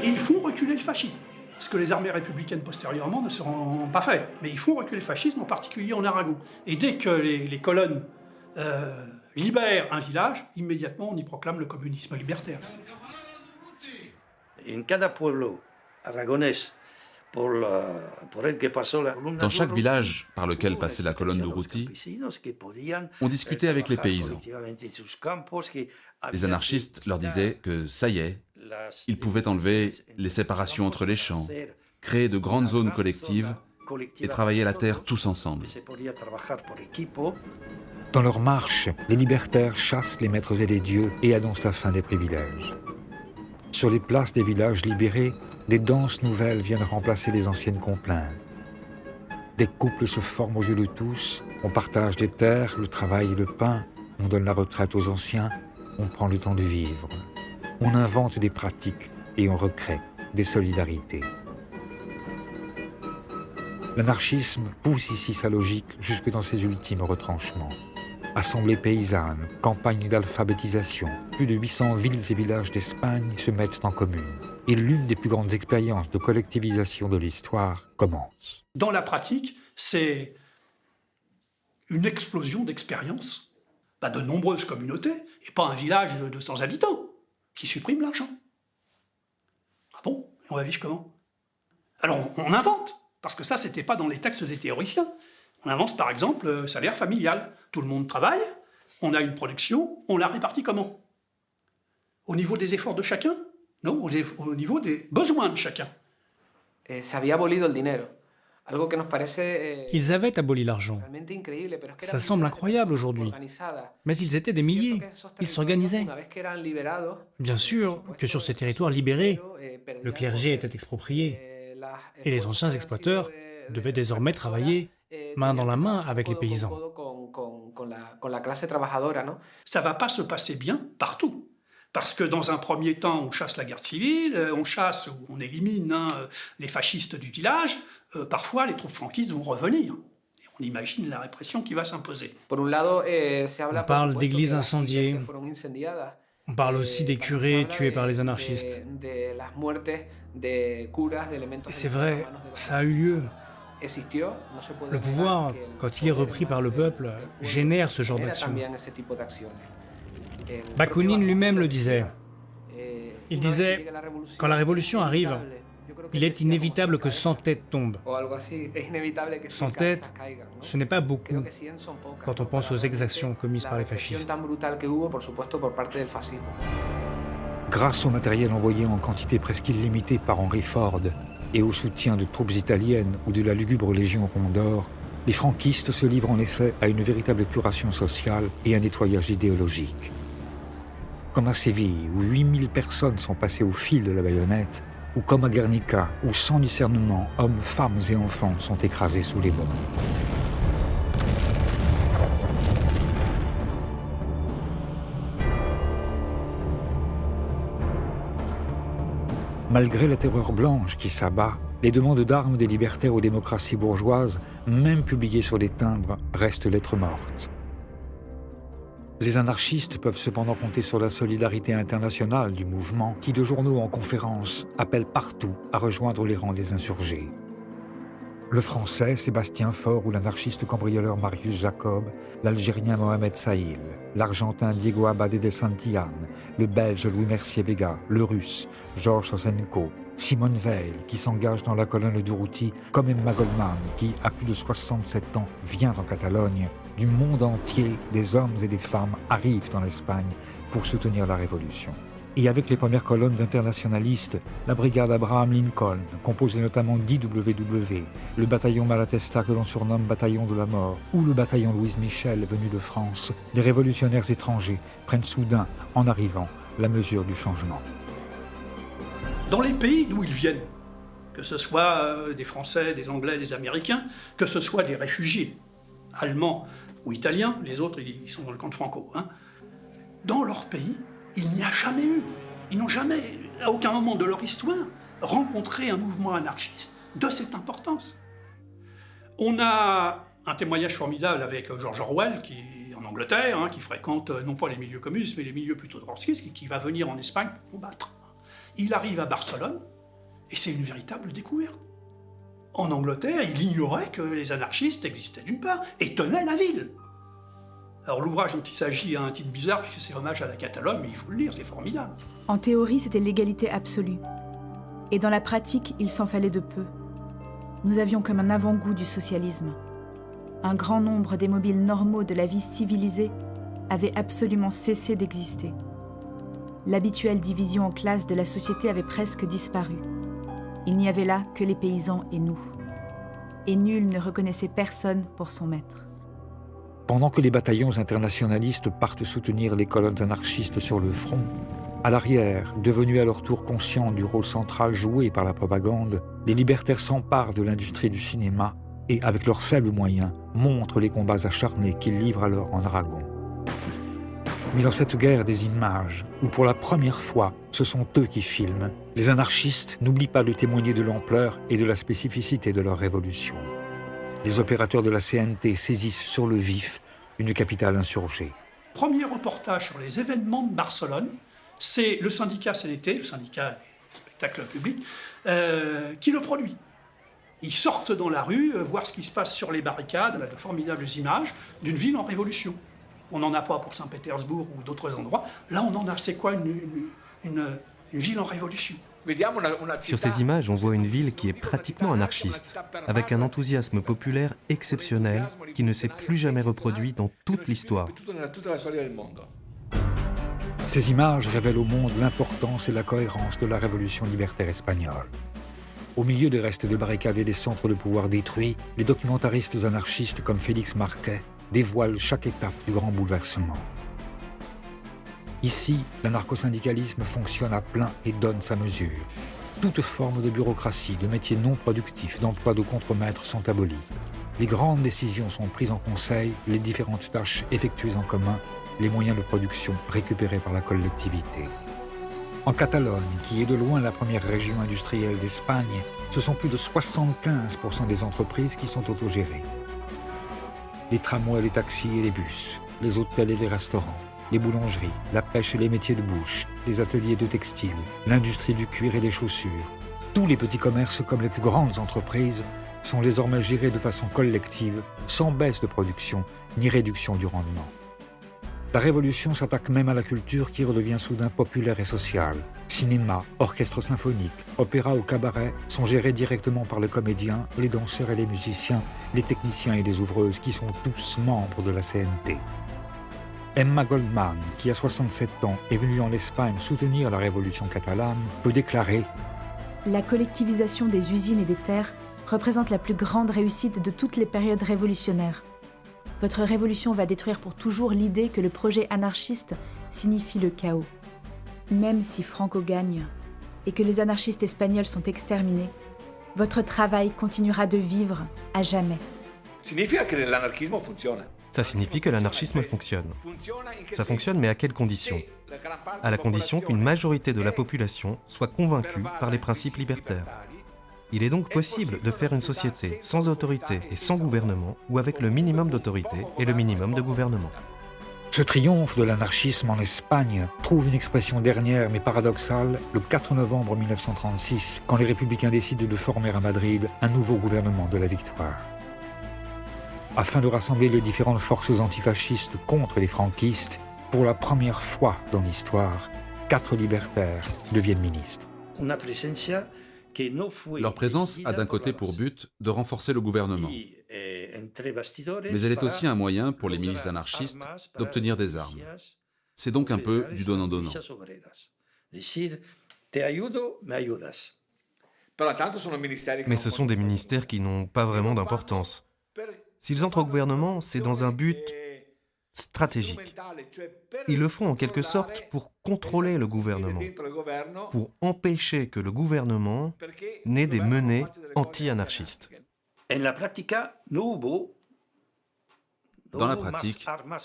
Ils font reculer le fascisme, ce que les armées républicaines postérieurement ne seront pas fait. Mais ils font reculer le fascisme, en particulier en Aragon. Et dès que les colonnes libèrent un village, immédiatement on y proclame le communisme libertaire. Dans chaque village par lequel passait la colonne Durruti, on discutait avec les paysans. Les anarchistes leur disaient que ça y est, ils pouvaient enlever les séparations entre les champs, créer de grandes zones collectives et travailler la terre tous ensemble. Dans leur marche, les libertaires chassent les maîtres et les dieux et annoncent la fin des privilèges. Sur les places des villages libérés, des danses nouvelles viennent remplacer les anciennes complaintes. Des couples se forment aux yeux de tous, on partage les terres, le travail et le pain, on donne la retraite aux anciens, on prend le temps de vivre. On invente des pratiques et on recrée des solidarités. L'anarchisme pousse ici sa logique jusque dans ses ultimes retranchements. Assemblées paysannes, campagnes d'alphabétisation, plus de 800 villes et villages d'Espagne se mettent en commune. Et l'une des plus grandes expériences de collectivisation de l'histoire commence. Dans la pratique, c'est une explosion d'expériences, de nombreuses communautés, et pas un village de 200 habitants, qui supprime l'argent. Ah bon? On va vivre comment? Alors on invente, parce que ça, c'était pas dans les textes des théoriciens. On invente par exemple le salaire familial. Tout le monde travaille, on a une production, on la répartit comment? Au niveau des efforts de chacun? Non, au niveau des besoins de chacun. Ils avaient aboli l'argent. Ça semble incroyable aujourd'hui. Mais ils étaient des milliers. Ils s'organisaient. Bien sûr que sur ces territoires libérés, le clergé était exproprié. Et les anciens exploiteurs devaient désormais travailler main dans la main avec les paysans. Ça ne va pas se passer bien partout. Parce que dans un premier temps, on chasse la garde civile, on chasse ou on élimine les fascistes du village. Parfois, les troupes franquistes vont revenir. Et on imagine la répression qui va s'imposer. On parle d'églises incendiées. On parle aussi des curés tués par les anarchistes. Et c'est vrai, ça a eu lieu. Le pouvoir, quand il est repris par le peuple, génère ce genre d'action. Bakounine lui-même le disait. Il disait, quand la révolution arrive, il est inévitable que 100 têtes tombent. 100 têtes, ce n'est pas beaucoup quand on pense aux exactions commises par les fascistes. Grâce au matériel envoyé en quantité presque illimitée par Henry Ford et au soutien de troupes italiennes ou de la lugubre Légion Condor, les franquistes se livrent en effet à une véritable épuration sociale et un nettoyage idéologique. Comme à Séville, où 8000 personnes sont passées au fil de la baïonnette, ou comme à Guernica, où sans discernement, hommes, femmes et enfants sont écrasés sous les bombes. Malgré la terreur blanche qui s'abat, les demandes d'armes des libertaires aux démocraties bourgeoises, même publiées sur des timbres, restent lettres mortes. Les anarchistes peuvent cependant compter sur la solidarité internationale du mouvement qui, de journaux en conférence, appelle partout à rejoindre les rangs des insurgés. Le Français Sébastien Faure ou l'anarchiste cambrioleur Marius Jacob, l'Algérien Mohamed Saïl, l'Argentin Diego Abade de Santillan, le Belge Louis Mercier-Béga, le Russe Georges Sosenko, Simone Veil qui s'engage dans la colonne d'Urruti, comme Emma Goldman qui, à plus de 67 ans, vient en Catalogne. Du monde entier, des hommes et des femmes arrivent en Espagne pour soutenir la révolution. Et avec les premières colonnes d'internationalistes, la brigade Abraham Lincoln, composée notamment d'IWW, le bataillon Malatesta que l'on surnomme bataillon de la mort, ou le bataillon Louise Michel venu de France, les révolutionnaires étrangers prennent soudain, en arrivant, la mesure du changement. Dans les pays d'où ils viennent, que ce soit des Français, des Anglais, des Américains, que ce soit des réfugiés, allemands ou italiens, les autres ils sont dans le camp de Franco, dans leur pays, il n'y a jamais eu, ils n'ont jamais, à aucun moment de leur histoire, rencontré un mouvement anarchiste de cette importance. On a un témoignage formidable avec George Orwell, qui est en Angleterre, qui fréquente non pas les milieux communistes, mais les milieux plutôt trotskistes, et qui va venir en Espagne pour combattre. Il arrive à Barcelone, et c'est une véritable découverte. En Angleterre, il ignorait que les anarchistes existaient d'une part, et tenaient la ville. Alors l'ouvrage dont il s'agit a un titre bizarre, puisque c'est hommage à la Catalogne, mais il faut le lire, c'est formidable. En théorie, c'était l'égalité absolue. Et dans la pratique, il s'en fallait de peu. Nous avions comme un avant-goût du socialisme. Un grand nombre des mobiles normaux de la vie civilisée avaient absolument cessé d'exister. L'habituelle division en classes de la société avait presque disparu. Il n'y avait là que les paysans et nous. Et nul ne reconnaissait personne pour son maître. Pendant que les bataillons internationalistes partent soutenir les colonnes anarchistes sur le front, à l'arrière, devenus à leur tour conscients du rôle central joué par la propagande, les libertaires s'emparent de l'industrie du cinéma et, avec leurs faibles moyens, montrent les combats acharnés qu'ils livrent alors en Aragon. Mais dans cette guerre des images, où pour la première fois, ce sont eux qui filment, les anarchistes n'oublient pas de témoigner de l'ampleur et de la spécificité de leur révolution. les opérateurs de la CNT saisissent sur le vif une capitale insurgée. Premier reportage sur les événements de Barcelone, c'est le syndicat CNT, le syndicat des spectacles publics, qui le produit. Ils sortent dans la rue, voir ce qui se passe sur les barricades, là, de formidables images d'une ville en révolution. On n'en a pas pour Saint-Pétersbourg ou d'autres endroits. Là, on en a. C'est quoi une ville en révolution? Sur ces images, on voit une ville qui est pratiquement anarchiste, avec un enthousiasme populaire exceptionnel qui ne s'est plus jamais reproduit dans toute l'histoire. Ces images révèlent au monde l'importance et la cohérence de la révolution libertaire espagnole. Au milieu des restes de barricades et des centres de pouvoir détruits, les documentaristes anarchistes comme Félix Marquet dévoilent chaque étape du grand bouleversement. Ici, l'anarcho-syndicalisme fonctionne à plein et donne sa mesure. Toute forme de bureaucratie, de métiers non productifs, d'emploi de contremaîtres sont abolis. Les grandes décisions sont prises en conseil, les différentes tâches effectuées en commun, les moyens de production récupérés par la collectivité. En Catalogne, qui est de loin la première région industrielle d'Espagne, ce sont plus de 75% des entreprises qui sont autogérées. Les tramways, les taxis et les bus, les hôtels et les restaurants, les boulangeries, la pêche et les métiers de bouche, les ateliers de textile, l'industrie du cuir et des chaussures. Tous les petits commerces comme les plus grandes entreprises sont désormais gérés de façon collective, sans baisse de production ni réduction du rendement. La révolution s'attaque même à la culture qui redevient soudain populaire et sociale. Cinéma, orchestre symphonique, opéra ou cabaret sont gérés directement par les comédiens, les danseurs et les musiciens, les techniciens et les ouvreuses qui sont tous membres de la CNT. Emma Goldman, qui a 67 ans, est venue en Espagne soutenir la révolution catalane, peut déclarer « La collectivisation des usines et des terres représente la plus grande réussite de toutes les périodes révolutionnaires. Votre révolution va détruire pour toujours l'idée que le projet anarchiste signifie le chaos. Même si Franco gagne et que les anarchistes espagnols sont exterminés, votre travail continuera de vivre à jamais. » Ça signifie que l'anarchisme fonctionne. Ça fonctionne, mais à quelles conditions? À la condition qu'une majorité de la population soit convaincue par les principes libertaires. Il est donc possible de faire une société sans autorité et sans gouvernement, ou avec le minimum d'autorité et le minimum de gouvernement. Ce triomphe de l'anarchisme en Espagne trouve une expression dernière mais paradoxale le 4 novembre 1936, quand les républicains décident de former à Madrid un nouveau gouvernement de la victoire. Afin de rassembler les différentes forces antifascistes contre les franquistes, pour la première fois dans l'histoire, 4 libertaires deviennent ministres. Leur présence a d'un côté pour but de renforcer le gouvernement, mais elle est aussi un moyen pour les milices anarchistes d'obtenir des armes. C'est donc un peu du donnant-donnant. Mais ce sont des ministères qui n'ont pas vraiment d'importance. S'ils entrent au gouvernement, c'est dans un but stratégique. Ils le font en quelque sorte pour contrôler le gouvernement, pour empêcher que le gouvernement n'ait des menées anti-anarchistes. Dans la pratique,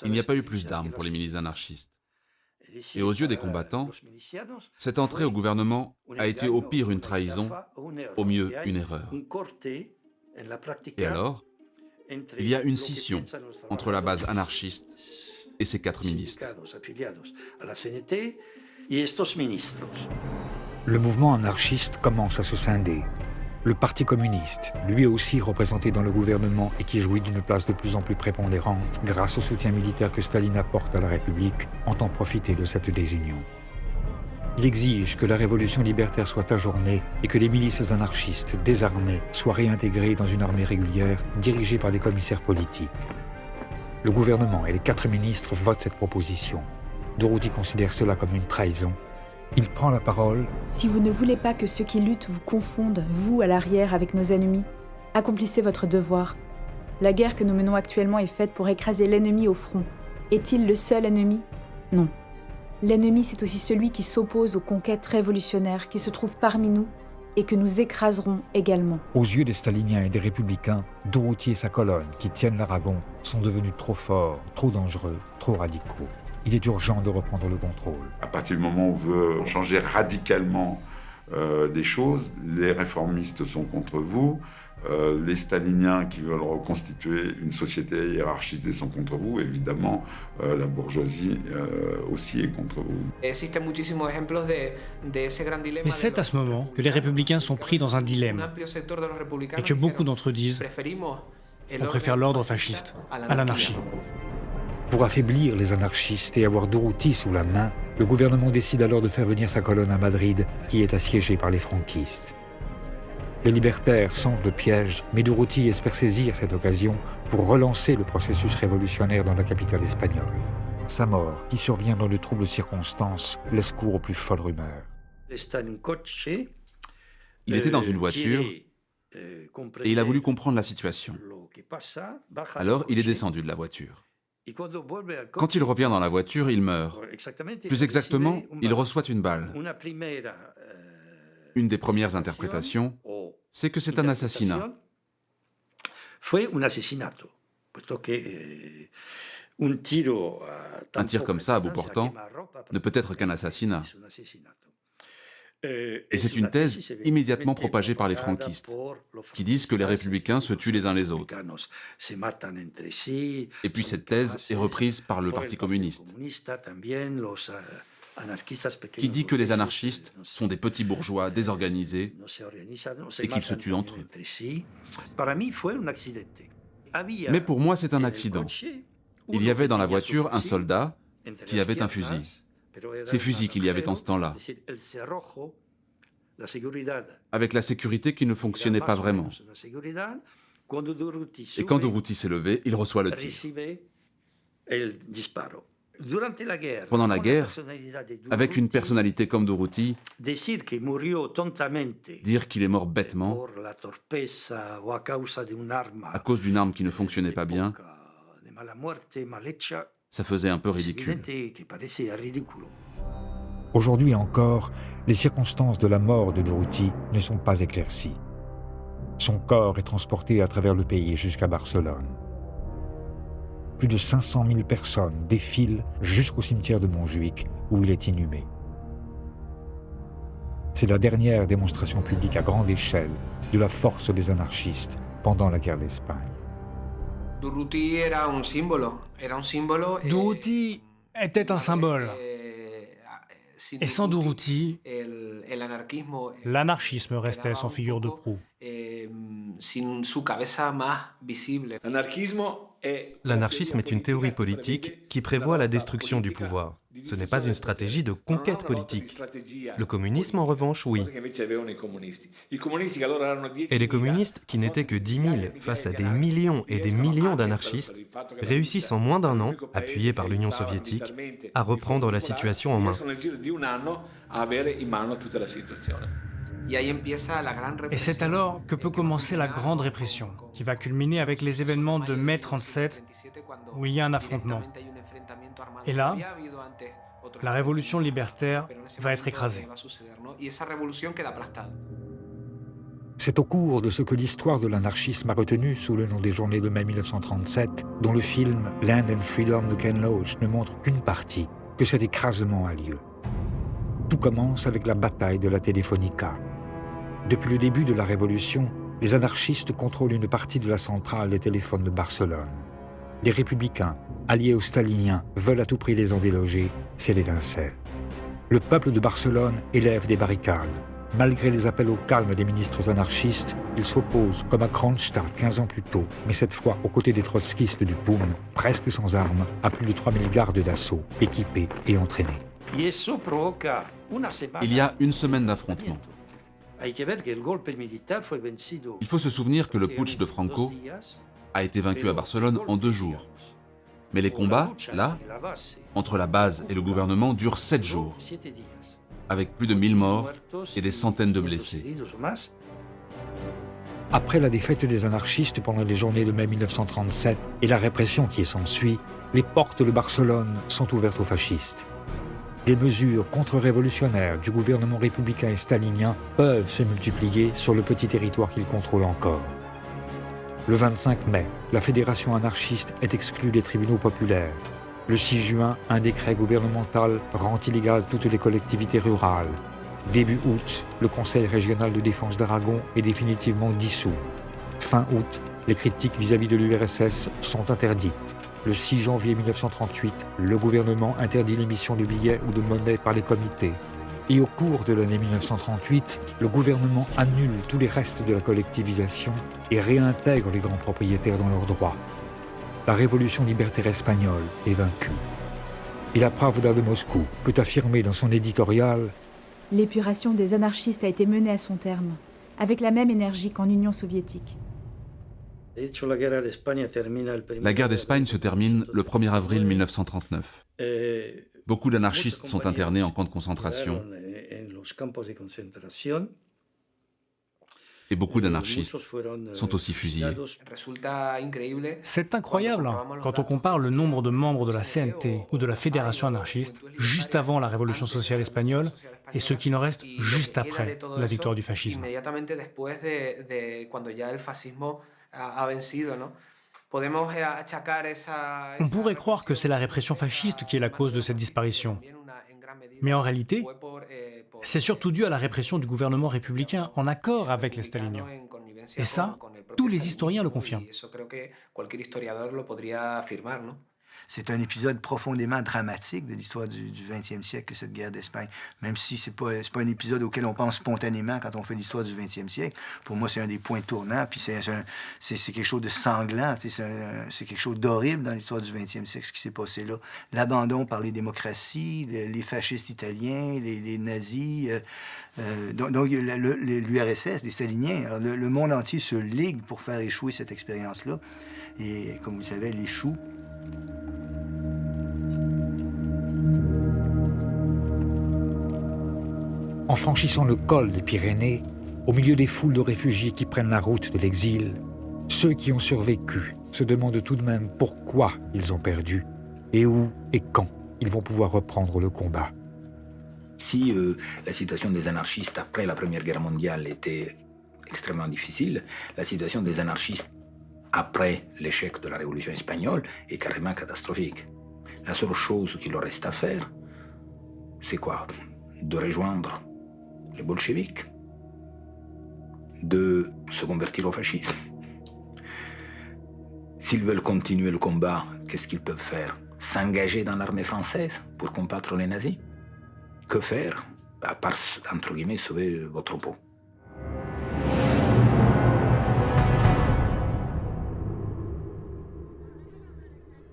il n'y a pas eu plus d'armes pour les milices anarchistes. Et aux yeux des combattants, cette entrée au gouvernement a été au pire une trahison, au mieux une erreur. Et alors, il y a une scission entre la base anarchiste et ses 4 ministres. Le mouvement anarchiste commence à se scinder. Le Parti communiste, lui aussi représenté dans le gouvernement et qui jouit d'une place de plus en plus prépondérante grâce au soutien militaire que Staline apporte à la République, entend profiter de cette désunion. Il exige que la révolution libertaire soit ajournée et que les milices anarchistes désarmées soient réintégrées dans une armée régulière dirigée par des commissaires politiques. Le gouvernement et les 4 ministres votent cette proposition. Durruti considère cela comme une trahison. Il prend la parole. Si vous ne voulez pas que ceux qui luttent vous confondent, vous à l'arrière, avec nos ennemis, accomplissez votre devoir. La guerre que nous menons actuellement est faite pour écraser l'ennemi au front. Est-il le seul ennemi? Non. L'ennemi, c'est aussi celui qui s'oppose aux conquêtes révolutionnaires qui se trouvent parmi nous et que nous écraserons également. Aux yeux des staliniens et des républicains, Durruti et sa colonne, qui tiennent l'Aragon, sont devenus trop forts, trop dangereux, trop radicaux. Il est urgent de reprendre le contrôle. À partir du moment où on veut changer radicalement les choses. Les réformistes sont contre vous. Les staliniens qui veulent reconstituer une société hiérarchisée sont contre vous. Évidemment, la bourgeoisie aussi est contre vous. Et c'est à ce moment que les républicains sont pris dans un dilemme et que beaucoup d'entre eux disent on préfère l'ordre fasciste à l'anarchie. Pour affaiblir les anarchistes et avoir Durruti sous la main, le gouvernement décide alors de faire venir sa colonne à Madrid, qui est assiégée par les franquistes. Les libertaires sentent le piège, mais Durruti espère saisir cette occasion pour relancer le processus révolutionnaire dans la capitale espagnole. Sa mort, qui survient dans de troubles circonstances, laisse cours aux plus folles rumeurs. Il était dans une voiture et il a voulu comprendre la situation. Alors il est descendu de la voiture. Quand il revient dans la voiture, il meurt. Plus exactement, il reçoit une balle. Une des premières interprétations, c'est que c'est un assassinat. Un tir comme ça, à bout portant, ne peut être qu'un assassinat. Et c'est une thèse immédiatement propagée par les franquistes, qui disent que les républicains se tuent les uns les autres. Et puis cette thèse est reprise par le Parti communiste, qui dit que les anarchistes sont des petits bourgeois désorganisés et qu'ils se tuent entre eux. Mais pour moi, c'est un accident. Il y avait dans la voiture un soldat qui avait un fusil. Ces fusils qu'il y avait en ce temps-là, avec la sécurité qui ne fonctionnait pas vraiment. Et quand Durruti s'est levé, il reçoit le tir. Pendant la guerre, avec une personnalité comme Durruti, dire qu'il est mort bêtement à cause d'une arme qui ne fonctionnait pas bien, ça faisait un peu ridicule. Aujourd'hui encore, les circonstances de la mort de Durruti ne sont pas éclaircies. Son corps est transporté à travers le pays jusqu'à Barcelone. Plus de 500 000 personnes défilent jusqu'au cimetière de Montjuïc, où il est inhumé. C'est la dernière démonstration publique à grande échelle de la force des anarchistes pendant la guerre d'Espagne. Durruti était un symbole. Et sans Durruti, l'anarchisme restait sans figure de proue. L'anarchisme est une théorie politique qui prévoit la destruction du pouvoir. Ce n'est pas une stratégie de conquête politique. Le communisme, en revanche, oui. Et les communistes, qui n'étaient que 10 000 face à des millions et des millions d'anarchistes, réussissent en moins d'un an, appuyés par l'Union soviétique, à reprendre la situation en main. Et c'est alors que peut commencer la grande répression, qui va culminer avec les événements de mai 1937, où il y a un affrontement. Et là, la révolution libertaire va être écrasée. C'est au cours de ce que l'histoire de l'anarchisme a retenu sous le nom des Journées de mai 1937, dont le film Land and Freedom de Ken Loach ne montre qu'une partie, que cet écrasement a lieu. Tout commence avec la bataille de la Telefónica. Depuis le début de la Révolution, les anarchistes contrôlent une partie de la centrale des téléphones de Barcelone. Les républicains, alliés aux staliniens, veulent à tout prix les en déloger, c'est l'étincelle. Le peuple de Barcelone élève des barricades. Malgré les appels au calme des ministres anarchistes, ils s'opposent, comme à Kronstadt 15 ans plus tôt, mais cette fois aux côtés des trotskistes du POUM, presque sans armes, à plus de 3000 gardes d'assaut, équipés et entraînés. Il y a une semaine d'affrontement. Il faut se souvenir que le putsch de Franco a été vaincu à Barcelone en 2 jours. Mais les combats, là, entre la base et le gouvernement, durent 7 jours, avec plus de 1000 morts et des centaines de blessés. Après la défaite des anarchistes pendant les journées de mai 1937 et la répression qui s'ensuit, les portes de Barcelone sont ouvertes aux fascistes. Les mesures contre-révolutionnaires du gouvernement républicain et stalinien peuvent se multiplier sur le petit territoire qu'ils contrôlent encore. Le 25 mai, la fédération anarchiste est exclue des tribunaux populaires. Le 6 juin, un décret gouvernemental rend illégales toutes les collectivités rurales. Début août, le Conseil régional de défense d'Aragon est définitivement dissous. Fin août, les critiques vis-à-vis de l'URSS sont interdites. Le 6 janvier 1938, le gouvernement interdit l'émission de billets ou de monnaie par les comités. Et au cours de l'année 1938, le gouvernement annule tous les restes de la collectivisation et réintègre les grands propriétaires dans leurs droits. La révolution libertaire espagnole est vaincue. Et la Pravda de Moscou peut affirmer dans son éditorial « L'épuration des anarchistes a été menée à son terme, avec la même énergie qu'en Union soviétique. » La guerre d'Espagne se termine le 1er avril 1939. Beaucoup d'anarchistes sont internés en camps de concentration et beaucoup d'anarchistes sont aussi fusillés. C'est incroyable quand on compare le nombre de membres de la CNT ou de la Fédération anarchiste juste avant la Révolution sociale espagnole et ce qu'il en reste juste après la victoire du fascisme. On pourrait croire que c'est la répression fasciste qui est la cause de cette disparition. Mais en réalité, c'est surtout dû à la répression du gouvernement républicain en accord avec les staliniens. Et ça, tous les historiens le confirment. C'est un épisode profondément dramatique de l'histoire du XXe siècle que cette guerre d'Espagne. Même si c'est pas un épisode auquel on pense spontanément quand on fait l'histoire du XXe siècle. Pour moi, c'est un des points tournants, puis c'est quelque chose de sanglant, c'est quelque chose d'horrible dans l'histoire du XXe siècle, ce qui s'est passé là. L'abandon par les démocraties, les fascistes italiens, les nazis, donc l'URSS, les staliniens. Alors, le monde entier se ligue pour faire échouer cette expérience-là. Et comme vous le savez, elle échoue. En franchissant le col des Pyrénées, au milieu des foules de réfugiés qui prennent la route de l'exil, ceux qui ont survécu se demandent tout de même pourquoi ils ont perdu et où et quand ils vont pouvoir reprendre le combat. Si la situation des anarchistes après la Première Guerre mondiale était extrêmement difficile, la situation des anarchistes après l'échec de la Révolution espagnole est carrément catastrophique. La seule chose qu'il leur reste à faire, c'est quoi? De rejoindre les bolcheviks, de se convertir au fascisme. S'ils veulent continuer le combat, qu'est-ce qu'ils peuvent faire? S'engager dans l'armée française pour combattre les nazis? Que faire? À part, entre guillemets, sauver votre peau.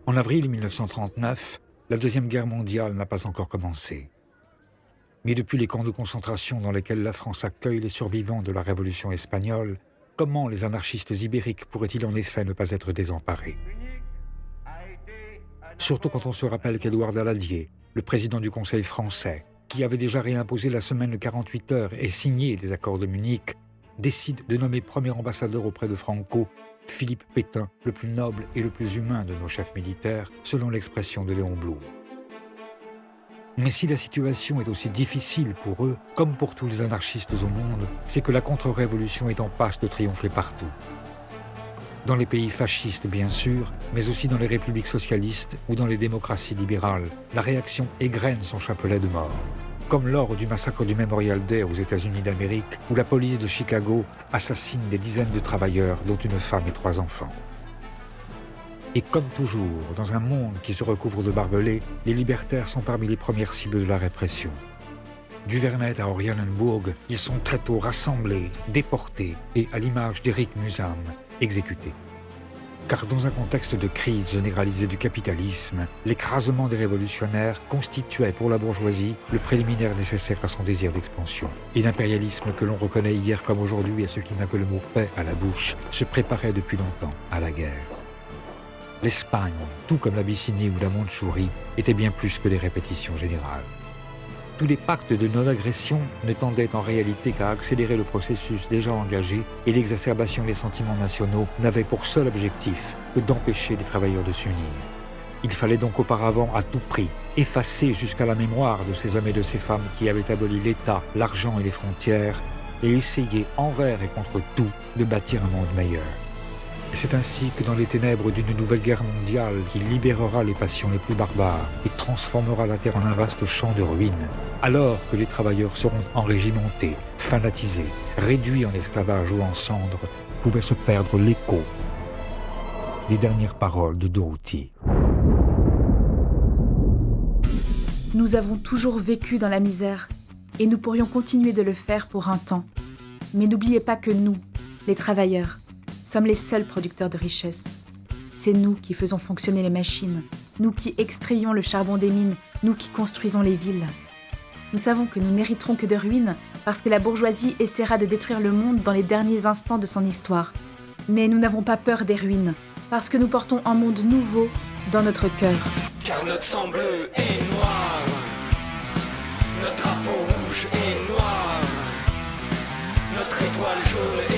En avril 1939, la Deuxième Guerre mondiale n'a pas encore commencé. Mais depuis les camps de concentration dans lesquels la France accueille les survivants de la Révolution espagnole, comment les anarchistes ibériques pourraient-ils en effet ne pas être désemparés? Surtout quand on se rappelle qu'Édouard Daladier, le président du Conseil français, qui avait déjà réimposé la semaine de 48 heures et signé les accords de Munich, décide de nommer premier ambassadeur auprès de Franco Philippe Pétain, le plus noble et le plus humain de nos chefs militaires, selon l'expression de Léon Blum. Mais si la situation est aussi difficile pour eux, comme pour tous les anarchistes au monde, c'est que la contre-révolution est en passe de triompher partout. Dans les pays fascistes, bien sûr, mais aussi dans les républiques socialistes ou dans les démocraties libérales, la réaction égrène son chapelet de mort. Comme lors du massacre du Memorial Day aux États-Unis d'Amérique, où la police de Chicago assassine des dizaines de travailleurs, dont une femme et 3 enfants. Et comme toujours, dans un monde qui se recouvre de barbelés, les libertaires sont parmi les premières cibles de la répression. Du Vernet à Oranienburg, ils sont très tôt rassemblés, déportés et, à l'image d'Éric Musam, exécutés. Car dans un contexte de crise généralisée du capitalisme, l'écrasement des révolutionnaires constituait pour la bourgeoisie le préliminaire nécessaire à son désir d'expansion. Et l'impérialisme que l'on reconnaît hier comme aujourd'hui à ceux qui n'ont que le mot paix à la bouche, se préparait depuis longtemps à la guerre. L'Espagne, tout comme l'Abyssinie ou la Mandchourie, était bien plus que des répétitions générales. Tous les pactes de non-agression ne tendaient en réalité qu'à accélérer le processus déjà engagé et l'exacerbation des sentiments nationaux n'avait pour seul objectif que d'empêcher les travailleurs de s'unir. Il fallait donc auparavant, à tout prix, effacer jusqu'à la mémoire de ces hommes et de ces femmes qui avaient aboli l'État, l'argent et les frontières et essayer envers et contre tout de bâtir un monde meilleur. C'est ainsi que dans les ténèbres d'une nouvelle guerre mondiale qui libérera les passions les plus barbares et transformera la Terre en un vaste champ de ruines, alors que les travailleurs seront enrégimentés, fanatisés, réduits en esclavage ou en cendres, pouvait se perdre l'écho des dernières paroles de Dorothy. Nous avons toujours vécu dans la misère, et nous pourrions continuer de le faire pour un temps. Mais n'oubliez pas que nous, les travailleurs, sommes les seuls producteurs de richesse. C'est nous qui faisons fonctionner les machines, nous qui extrayons le charbon des mines, nous qui construisons les villes. Nous savons que nous n'hériterons que de ruines parce que la bourgeoisie essaiera de détruire le monde dans les derniers instants de son histoire. Mais nous n'avons pas peur des ruines, parce que nous portons un monde nouveau dans notre cœur. Car notre sang bleu est noir, notre drapeau rouge est noir, notre étoile jaune